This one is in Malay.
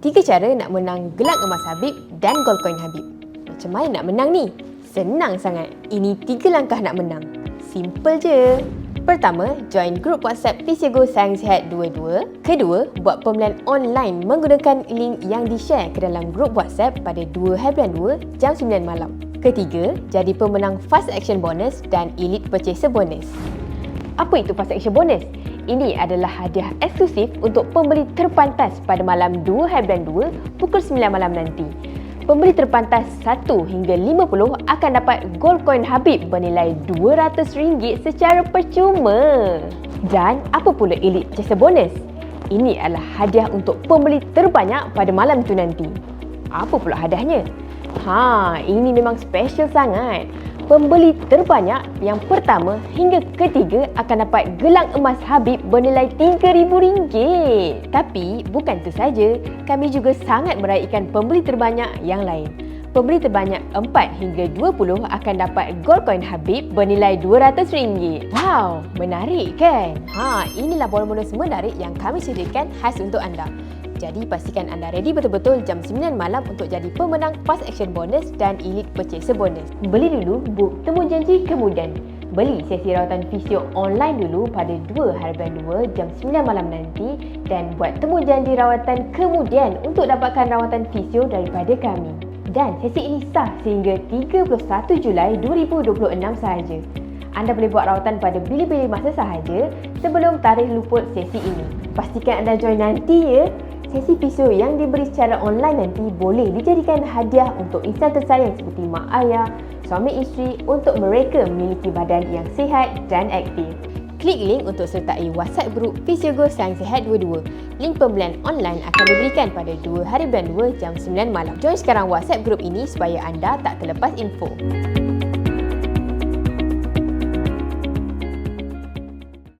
3 cara nak menang gelang emas Habib dan gold coin Habib. Macam mana nak menang ni? Senang sangat. Ini 3 langkah nak menang. Simple je. Pertama, join grup WhatsApp Physiogo Sayang Sihat 22. Kedua, buat pembelian online menggunakan link yang di-share ke dalam grup WhatsApp pada 2 hari bulan 2 jam 9 malam. Ketiga, jadi pemenang Fast Action Bonus dan Elite Purchaser Bonus. Apa itu Fast Action Bonus? Ini adalah hadiah eksklusif untuk pembeli terpantas pada malam 2 hari bulan 2 pukul 9 malam nanti. Pembeli terpantas 1 hingga 50 akan dapat gold coin Habib bernilai RM200 secara percuma. Dan apa pula Elite Purchaser Bonus? Ini adalah hadiah untuk pembeli terbanyak pada malam itu nanti. Apa pula hadiahnya? Ini memang special sangat. Pembeli terbanyak yang pertama hingga ketiga akan dapat gelang emas Habib bernilai RM3,000. Tapi bukan itu saja, kami juga sangat meraihkan pembeli terbanyak yang lain. Pembeli terbanyak 4 hingga 20 akan dapat gold coin Habib bernilai RM200. Wow, menarik kan? Inilah bonus menarik yang kami sediakan khas untuk anda. Jadi pastikan anda ready betul-betul jam 9 malam untuk jadi pemenang Fast Action Bonus dan Elite Purchaser Bonus. Beli dulu, book temu janji kemudian. Beli sesi rawatan fisio online dulu pada 2 hari bulan 2 jam 9 malam nanti dan buat temu janji rawatan kemudian untuk dapatkan rawatan fisio daripada kami. Dan sesi ini sah sehingga 31 Julai 2026 sahaja. Anda boleh buat rawatan pada bila-bila masa sahaja sebelum tarikh luput sesi ini. Pastikan anda join nanti ya. Sesi fisio yang diberi secara online nanti boleh dijadikan hadiah untuk insan tersayang seperti mak ayah, suami isteri untuk mereka memiliki badan yang sihat dan aktif. Klik link untuk sertai WhatsApp grup Physiogo Sayang Sihat 22. Link pembelian online akan diberikan pada 2 hari bulan 2 jam 9 malam. Join sekarang WhatsApp grup ini supaya anda tak terlepas info.